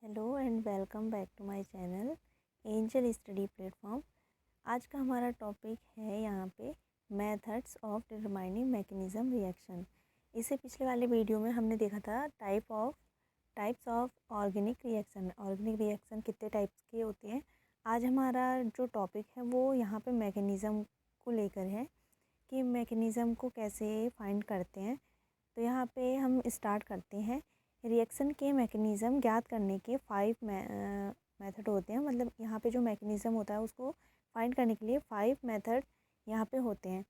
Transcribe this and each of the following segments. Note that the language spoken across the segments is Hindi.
Hello and welcome back to my channel angel study platform. आज का हमारा टॉपिक है यहाँ पे methods of determining mechanism reaction. इससे पिछले वाले वीडियो में हमने देखा था types of organic reaction. Organic reaction कितने टाइप्स के होते हैं। आज हमारा जो टॉपिक है वो यहाँ पे मैकेनिज़्म को लेकर है कि मैकेनिज़्म को कैसे फाइंड करते हैं। तो यहाँ पे हम स्टार्ट करते हैं। रिएक्शन के मैकेनिज़्म ज्ञात करने के 5 मेथड होते हैं। मतलब यहाँ पे जो मैकेनिज़्म होता है उसको फाइंड करने के लिए 5 मेथड यहाँ पे होते हैं।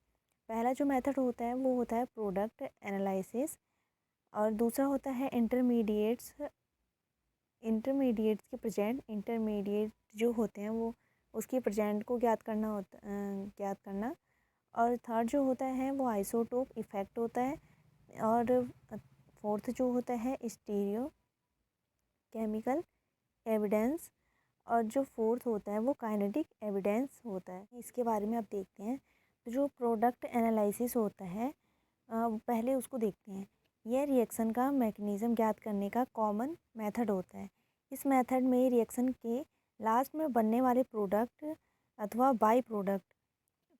पहला जो मेथड होता है वो होता है प्रोडक्ट एनालिसिस, और दूसरा होता है इंटरमीडिएट्स के प्रेजेंट। इंटरमीडिएट जो होते हैं वो उसकी प्रेजेंट को ज्ञात करना। और थर्ड जो होता है वो आइसोटोप इफ़ेक्ट होता है। और फोर्थ जो होता है स्टीरियो केमिकल एविडेंस। और जो फोर्थ होता है वो काइनेटिक एविडेंस होता है। इसके बारे में अब देखते हैं। तो जो प्रोडक्ट एनालिसिस होता है पहले उसको देखते हैं। यह रिएक्शन का मैकेनिज़्म ज्ञात करने का कॉमन मेथड होता है। इस मेथड में रिएक्शन के लास्ट में बनने वाले प्रोडक्ट अथवा बाई प्रोडक्ट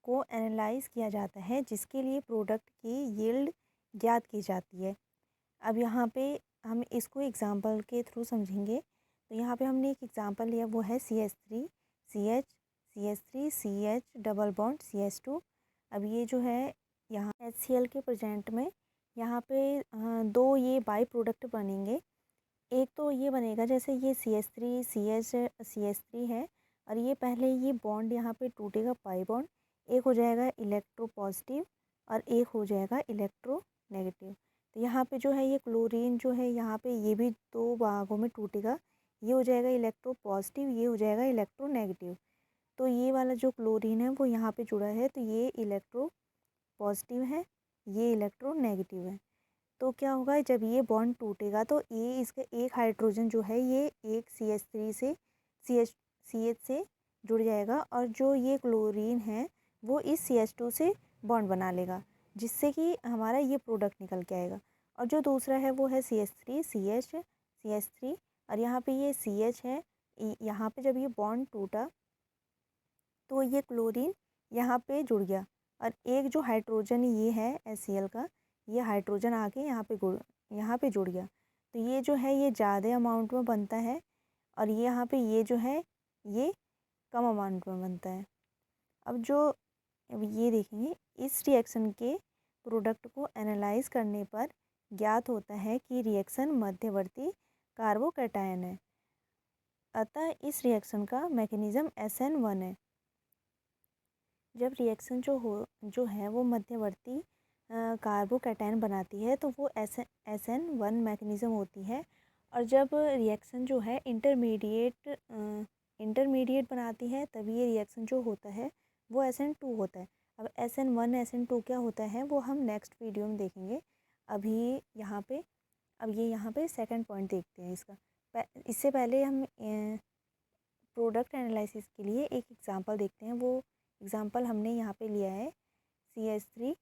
को एनालाइज किया जाता है, जिसके लिए प्रोडक्ट की यील्ड ज्ञात की जाती है। अब यहाँ पे हम इसको एग्ज़ाम्पल के थ्रू समझेंगे। तो यहाँ पे हमने एक एग्ज़ाम्पल लिया, वो है CH3 CH CH3 CH double bond CH2। अब ये जो है यहाँ HCl के प्रेजेंट में यहाँ पे दो ये बाई प्रोडक्ट बनेंगे। एक तो ये बनेगा जैसे ये CH3 CH3 है, और ये पहले ये बॉन्ड यहाँ पे टूटेगा पाई बॉन्ड। एक हो जाएगा इलेक्ट्रो पॉजिटिव और एक हो जाएगा इलेक्ट्रो नेगेटिव। तो यहाँ पे जो है ये क्लोरीन जो है यहाँ पे ये भी दो भागों में टूटेगा। ये हो जाएगा इलेक्ट्रो पॉजिटिव, ये हो जाएगा इलेक्ट्रो नेगेटिव। तो ये वाला जो क्लोरीन है वो यहाँ पे जुड़ा है, तो ये इलेक्ट्रो पॉजिटिव है, ये इलेक्ट्रो नेगेटिव है। तो क्या होगा, जब ये बॉन्ड टूटेगा तो ये इसका एक हाइड्रोजन जो है ये एक CH3 से CH से जुड़ जाएगा, और जो ये क्लोरीन है वो इस CH2 से बॉन्ड बना लेगा, जिससे कि हमारा ये प्रोडक्ट निकल के आएगा। और जो दूसरा है वो है CH3 CH3, और यहाँ पे ये CH है। यहाँ पे जब ये बॉन्ड टूटा तो ये क्लोरीन यहाँ पे जुड़ गया, और एक जो हाइड्रोजन ये है HCl का, ये हाइड्रोजन आके यहाँ पे जुड़ गया। तो ये जो है ये ज़्यादा अमाउंट में बनता है, और ये यहाँ पे ये जो है ये कम अमाउंट में बनता है। अब ये देखेंगे, इस रिएक्शन के प्रोडक्ट को एनालाइज करने पर ज्ञात होता है कि रिएक्शन मध्यवर्ती कार्बोकैटायन है। अतः इस रिएक्शन का मैकेनिज़्म SN1 है। जब रिएक्शन जो है वो मध्यवर्ती कार्बोकैटायन बनाती है तो वो SN1 मैकेनिज़्म होती है। और जब रिएक्शन जो है इंटरमीडिएट बनाती है तब ये रिएक्शन जो होता है वो SN2 होता है। अब SN1 SN2 क्या होता है वो हम नेक्स्ट वीडियो में देखेंगे। अभी यहाँ पे सेकंड पॉइंट देखते हैं इसका। इससे पहले हम प्रोडक्ट एनालिसिस के लिए एक एग्जांपल देखते हैं। वो एग्जांपल हमने यहाँ पे लिया है CH3।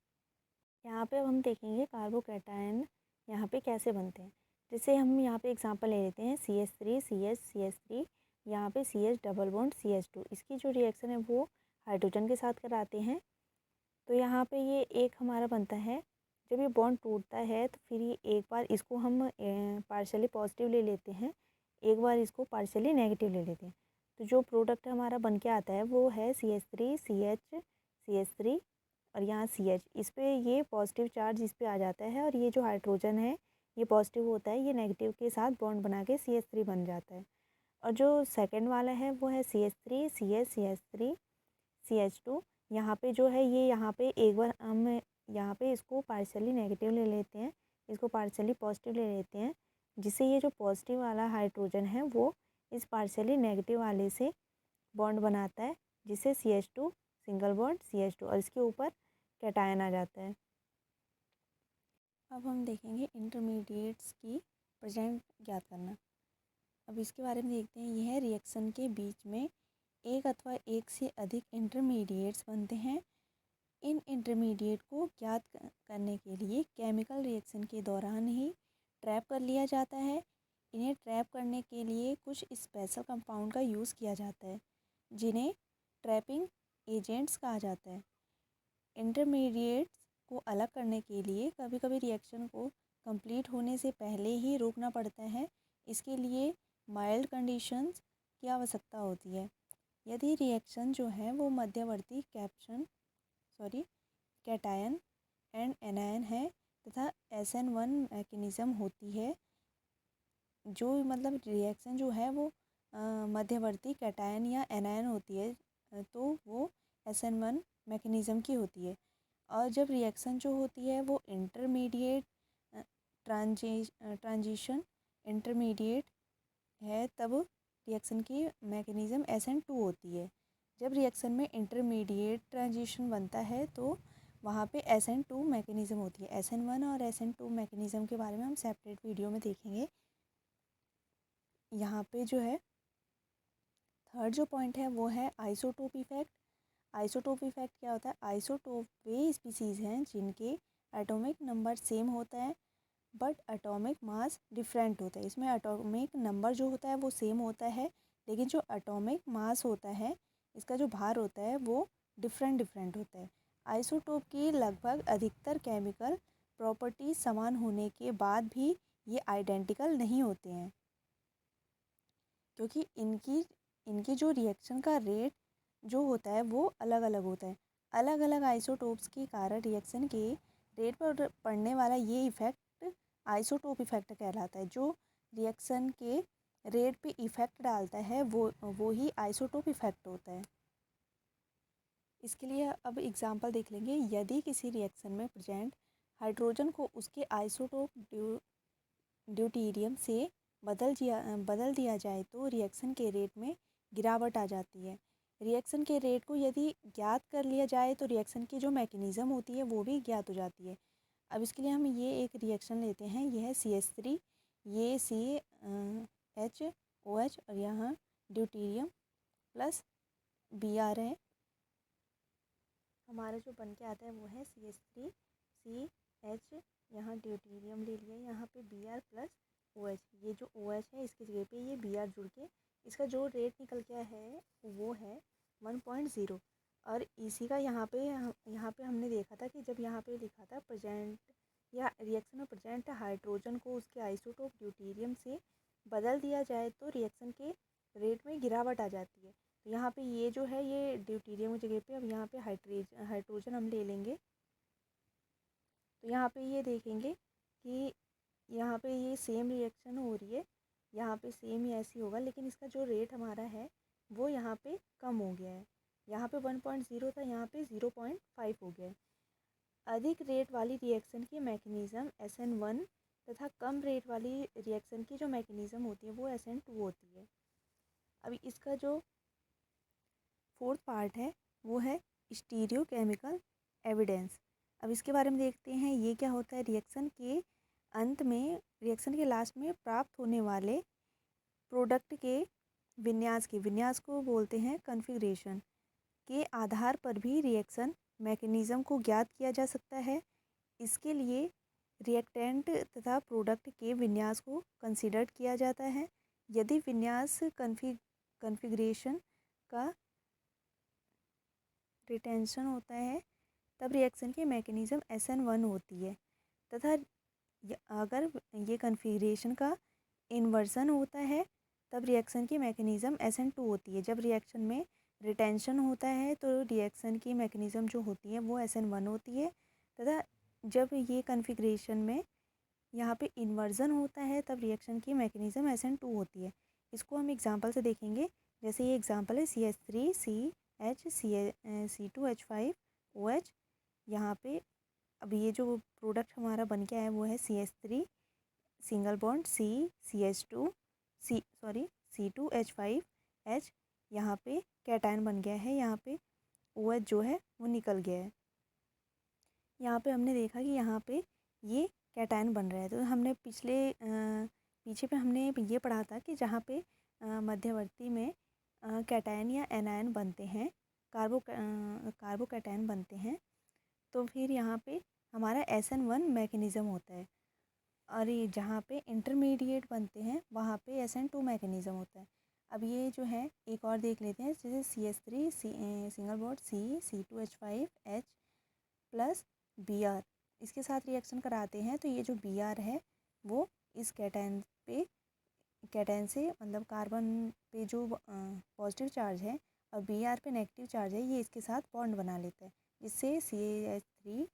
यहाँ पे अब हम देखेंगे कार्बोकैटायन यहाँ पे कैसे बनते हैं। जैसे हम यहाँ पे एग्जांपल ले लेते हैं CH3 CH3, यहाँ पे CH डबल बॉन्ड CH2। इसकी जो रिएक्शन है वो हाइड्रोजन के साथ कराते हैं। तो यहाँ पे ये एक हमारा बनता है। जब ये बॉन्ड टूटता है तो फिर ये एक बार इसको हम पार्शियली पॉजिटिव ले लेते हैं, एक बार इसको पार्शियली नेगेटिव ले लेते हैं। तो जो प्रोडक्ट हमारा बन के आता है वो है CH3 CH3, और यहाँ CH, इस पे ये पॉजिटिव चार्ज इस पे आ जाता है, और ये जो हाइड्रोजन है ये पॉजिटिव होता है, ये नेगेटिव के साथ बॉन्ड बना के CH3 बन जाता है। और जो सेकंड वाला है वो है CH3 CH3 CH2। यहाँ पे जो है ये यहाँ पे एक बार हम यहाँ पे इसको पार्शियली नेगेटिव ले लेते हैं, इसको पार्शियली पॉजिटिव ले लेते हैं, जिससे ये जो पॉजिटिव वाला हाइड्रोजन है वो इस पार्शियली नेगेटिव वाले से बॉन्ड बनाता है, जिससे CH2 सिंगल बॉन्ड CH2, और इसके ऊपर कैटायन आ जाता है। अब हम देखेंगे इंटरमीडिएट्स की प्रेजेंट ज्ञात करना। अब इसके बारे में देखते हैं। यह रिएक्शन के बीच में एक अथवा एक से अधिक इंटरमीडिएट्स बनते हैं। इन इंटरमीडिएट को ज्ञात करने के लिए केमिकल रिएक्शन के दौरान ही ट्रैप कर लिया जाता है। इन्हें ट्रैप करने के लिए कुछ स्पेशल कंपाउंड का यूज़ किया जाता है जिन्हें ट्रैपिंग एजेंट्स कहा जाता है। इंटरमीडिएट्स को अलग करने के लिए कभी कभी रिएक्शन को कंप्लीट होने से पहले ही रोकना पड़ता है। इसके लिए माइल्ड कंडीशंस की आवश्यकता होती है। यदि रिएक्शन जो है वो मध्यवर्ती कैटायन एंड एनायन है तथा SN1 मैकेनिज़्म होती है, जो मतलब रिएक्शन जो है वो मध्यवर्ती कैटायन या एनायन होती है, तो वो SN1 मैकेनिज़्म की होती है। और जब रिएक्शन जो होती है वो इंटरमीडिएट ट्रांजिशन इंटरमीडिएट है, तब रिएक्शन की मैकेनिज़्म SN2 होती है। जब रिएक्शन में इंटरमीडिएट ट्रांजिशन बनता है तो वहाँ पे SN2 मैकेनिज़्म होती है। SN1 और SN2 मैकेनिज़्म के बारे में हम सेपरेट वीडियो में देखेंगे। यहाँ पे जो है थर्ड जो पॉइंट है वो है आइसोटोप इफेक्ट। आइसोटोप इफेक्ट क्या होता है? आइसोटोप वे स्पीसीज़ हैं जिनके एटॉमिक नंबर सेम होता है बट एटॉमिक मास डिफरेंट होता है। इसमें एटॉमिक नंबर जो होता है वो सेम होता है, लेकिन जो एटॉमिक मास होता है, इसका जो भार होता है वो डिफरेंट होता है। आइसोटोप की लगभग अधिकतर केमिकल प्रॉपर्टीज समान होने के बाद भी ये आइडेंटिकल नहीं होते हैं, क्योंकि इनकी जो रिएक्शन का रेट जो होता है वो अलग अलग होता है। अलग अलग आइसोटोप्स के कारण रिएक्शन के रेट पर पड़ने वाला ये इफ़ेक्ट आइसोटोप इफ़ेक्ट कहलाता है। जो रिएक्शन के रेट पे इफ़ेक्ट डालता है वो ही आइसोटोप इफ़ेक्ट होता है। इसके लिए अब एग्जांपल देख लेंगे। यदि किसी रिएक्शन में प्रेजेंट हाइड्रोजन को उसके आइसोटोप ड्यूटेरियम से बदल दिया जाए तो रिएक्शन के रेट में गिरावट आ जाती है। रिएक्शन के रेट को यदि ज्ञात कर लिया जाए तो रिएक्शन की जो मैकेनिज़्म होती है वो भी ज्ञात हो जाती है। अब इसके लिए हम ये एक रिएक्शन लेते हैं, यह है CH3, ये CHOH और यहाँ ड्यूटेरियम प्लस Br है। हमारा जो बन के आता है वो है CH3 CH, यहाँ ड्यूटेरियम ले लिया, यहाँ पे Br प्लस OH। ये जो OH है इसकी जगह पे ये Br जुड़ के इसका जो रेट निकल गया है वो है 1.0। और इसी का यहाँ पे हमने देखा था कि जब यहाँ पे लिखा था प्रेजेंट या रिएक्शन में प्रेजेंट हाइड्रोजन को उसके आइसोटोप ड्यूटेरियम से बदल दिया जाए तो रिएक्शन के रेट में गिरावट आ जाती है। तो यहाँ पे ये जो है ये ड्यूटेरियम की जगह पे अब यहाँ पे हाइड्रोजन हम ले लेंगे। तो यहाँ पे ये देखेंगे कि यहाँ पे ये सेम रिएक्शन हो रही है, यहाँ पे सेम ही ऐसी होगा, लेकिन इसका जो रेट हमारा है वो यहाँ पे कम हो गया है। यहाँ पे 1.0 था, यहाँ पे 0.5 हो गया है। अधिक रेट वाली रिएक्शन की मैकेनिज़्म SN1 तथा कम रेट वाली रिएक्शन की जो मैकेनिज़्म होती है वो SN2 होती है। अभी इसका जो फोर्थ पार्ट है वो है स्टीरियो केमिकल एविडेंस। अब इसके बारे में देखते हैं ये क्या होता है। रिएक्शन के अंत में, रिएक्शन के लास्ट में प्राप्त होने वाले प्रोडक्ट के विन्यास को बोलते हैं कॉन्फ़िगरेशन, के आधार पर भी रिएक्शन मैकेनिज़्म को ज्ञात किया जा सकता है। इसके लिए रिएक्टेंट तथा प्रोडक्ट के विन्यास को कंसीडर किया जाता है। यदि विन्यास कॉन्फ़िगरेशन का रिटेंशन होता है तब रिएक्शन की मैकेनिज़्म SN1 होती है, तथा अगर ये कॉन्फ़िगरेशन का इन्वर्सन होता है तब रिएक्शन की मैकेनिज़्म SN2 होती है। जब रिएक्शन में रिटेंशन होता है तो रिएक्शन की मैकेनिज़्म जो होती है वो SN1 होती है, तथा जब ये कॉन्फ़िगरेशन में यहाँ पे इन्वर्जन होता है तब रिएक्शन की मैकेनिज़्म SN2 होती है। इसको हम एग्जांपल से देखेंगे। जैसे ये एग्जांपल है CH3 CH C2H5 OH। यहाँ पे अब ये जो प्रोडक्ट हमारा बन के आया वो है CH3 सिंगल बॉन्ड C2H5H। यहाँ पे कैटायन बन गया है, यहाँ पे OH जो है वो निकल गया है। यहाँ पे हमने देखा कि यहाँ पे ये कैटायन बन रहा है। तो हमने पीछे पे हमने ये पढ़ा था कि जहाँ पे मध्यवर्ती में कैटायन या एनायन बनते हैं, कार्बो कैटायन बनते हैं, तो फिर यहाँ पे हमारा SN1 मैकेनिज़्म होता है। और ये जहाँ पे इंटरमीडिएट बनते हैं वहाँ पे SN2 मैकेनिज़्म होता है। अब ये जो है एक और देख लेते हैं, जैसे CH3 single bond C2H5H plus Br इसके साथ रिएक्शन कराते हैं, तो ये जो Br है वो इस कैटन से मतलब कार्बन पे जो पॉजिटिव चार्ज है और Br पे नेगेटिव चार्ज है, ये इसके साथ बॉन्ड बना लेता है, जिससे CH3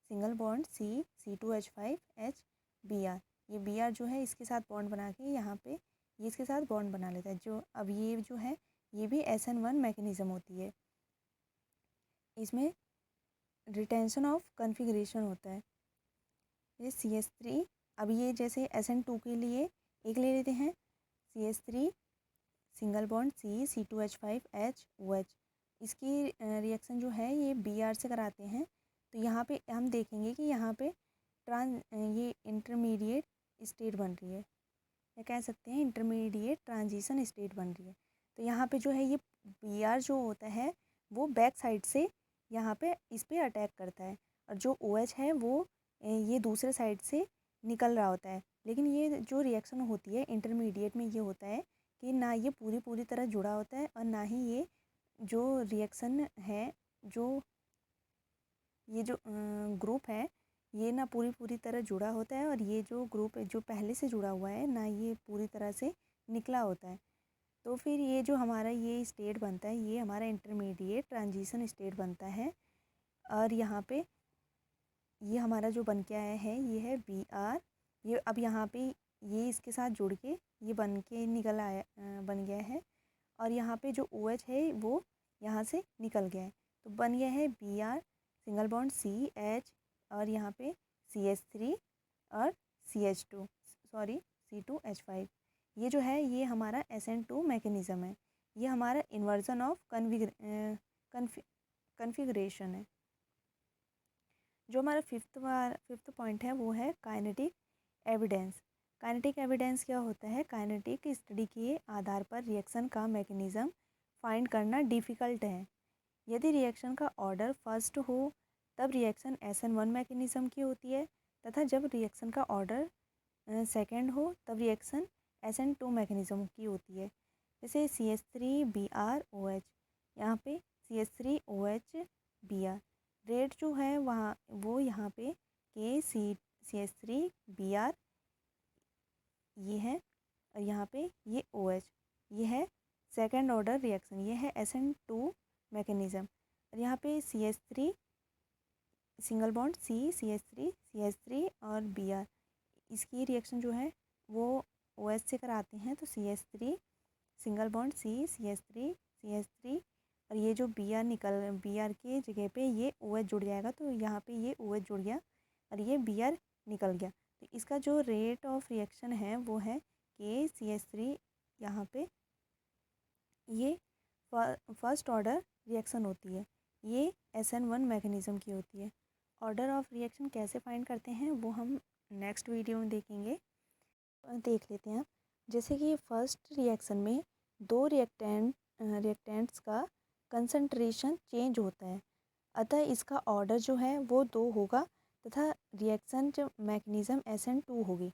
single bond C2H5H Br, ये Br जो है इसके साथ बॉन्ड बना के यहाँ पे ये इसके साथ बॉन्ड बना लेता है। जो अब ये जो है ये भी SN1 मैकेनिज़्म होती है। इसमें रिटेंशन ऑफ कन्फिग्रेशन होता है। ये CH3, अब ये जैसे SN2 के लिए एक ले लेते हैं, CH3 सिंगल बॉन्ड C2H5HOH, इसकी रिएक्शन जो है ये Br से कराते हैं, तो यहाँ पे हम देखेंगे कि यहाँ पे ये इंटरमीडिएट स्टेट बन रही है, या कह सकते हैं इंटरमीडिएट ट्रांजिशन स्टेट बन रही है। तो यहाँ पे जो है ये Br जो होता है वो बैक साइड से यहाँ पे इस पे अटैक करता है, और जो OH है वो ये दूसरे साइड से निकल रहा होता है। लेकिन ये जो रिएक्शन होती है इंटरमीडिएट में, ये होता है कि ना ये पूरी तरह जुड़ा होता है, और ना ही ये जो रिएक्शन है, ये जो ग्रुप है ये ना पूरी तरह जुड़ा होता है, और ये जो ग्रुप है जो पहले से जुड़ा हुआ है ना ये पूरी तरह से निकला होता है। तो फिर ये जो हमारा ये स्टेट बनता है ये हमारा इंटरमीडिएट ट्रांजिशन स्टेट बनता है। और यहाँ पे ये हमारा जो बन के आया है ये है Br, ये अब यहाँ पे ये इसके साथ जुड़ के ये बन के निकल आया बन गया है, और यहाँ पे जो OH है वो यहाँ से निकल गया है, तो बन गया है Br सिंगल बॉन्ड CH, और यहाँ पे CH3 और C2H5। ये जो है ये हमारा SN2 मैकेनिज़्म है, ये हमारा इन्वर्जन ऑफ कन्फिग्रेशन है। जो हमारा फिफ्थ पॉइंट है वो है काइनेटिक एविडेंस। काइनेटिक एविडेंस क्या होता है? काइनेटिक स्टडी के आधार पर रिएक्शन का मैकेनिज़्म फाइंड करना डिफ़िकल्ट है। यदि रिएक्शन का ऑर्डर फर्स्ट हो तब रिएक्शन SN1 मैकेनिज़्म की होती है, तथा जब रिएक्शन का ऑर्डर सेकेंड हो तब रिएक्शन SN2 मैकेनिज़्म की होती है। जैसे CH3BrOH, यहाँ पे CH3OH Br, रेट जो है वहाँ वो यहाँ पे CH3Br ये है, और यहाँ पे ये OH ये है सेकेंड ऑर्डर रिएक्शन, ये है SN2 मैकेनिज़्म। और यहाँ पे CH3 सिंगल बॉन्ड CH3 और Br, इसकी रिएक्शन जो है वो OH से कराते हैं, तो CH3 सिंगल बॉन्ड CH3 और ये जो Br के जगह पे ये OH जुड़ जाएगा, तो यहाँ पे ये OH जुड़ गया और ये Br निकल गया। तो इसका जो रेट ऑफ रिएक्शन है वो है KCH3, यहाँ पे ये फर्स्ट ऑर्डर रिएक्शन होती है, ये SN1 मैकेनिज़्म की होती है। ऑर्डर ऑफ रिएक्शन कैसे फाइंड करते हैं वो हम नेक्स्ट वीडियो में देखेंगे। देख लेते हैं। जैसे कि फर्स्ट रिएक्शन में दो रिएक्टेंट्स का कंसंट्रेशन चेंज होता है, अतः इसका ऑर्डर जो है वो 2 होगा, तथा रिएक्शन जो मैकेनिज़्म SN2 होगी।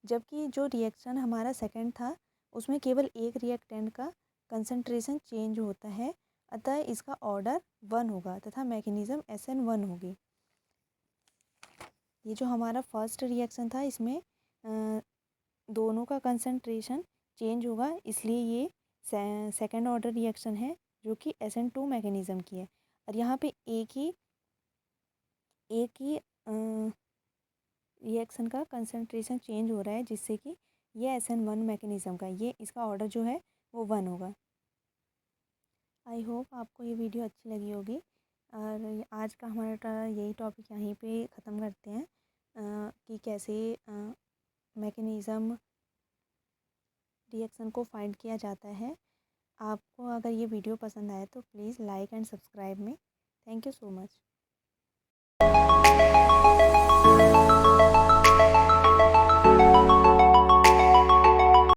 जबकि जो रिएक्शन हमारा सेकंड था उसमें केवल एक रिएक्टेंट का कंसंट्रेशन चेंज होता है, अतः इसका ऑर्डर 1 होगा तथा मैकेनिज़्म SN1 होगी। ये जो हमारा फर्स्ट रिएक्शन था इसमें दोनों का कंसंट्रेशन चेंज होगा, इसलिए ये सेकंड ऑर्डर रिएक्शन है जो कि SN2 मैकेनिज़्म की है। और यहाँ पे एक ही रिएक्शन का कंसंट्रेशन चेंज हो रहा है, जिससे कि ये SN1 मैकेनिज़्म का ये इसका ऑर्डर जो है वो 1 होगा। आई होप आपको ये वीडियो अच्छी लगी होगी, और आज का हमारा यही टॉपिक यहीं पे ख़त्म करते हैं कि कैसे मैकेनिज़्म रिएक्शन को फाइंड किया जाता है। आपको अगर ये वीडियो पसंद आए तो please like and subscribe me. Thank you so much.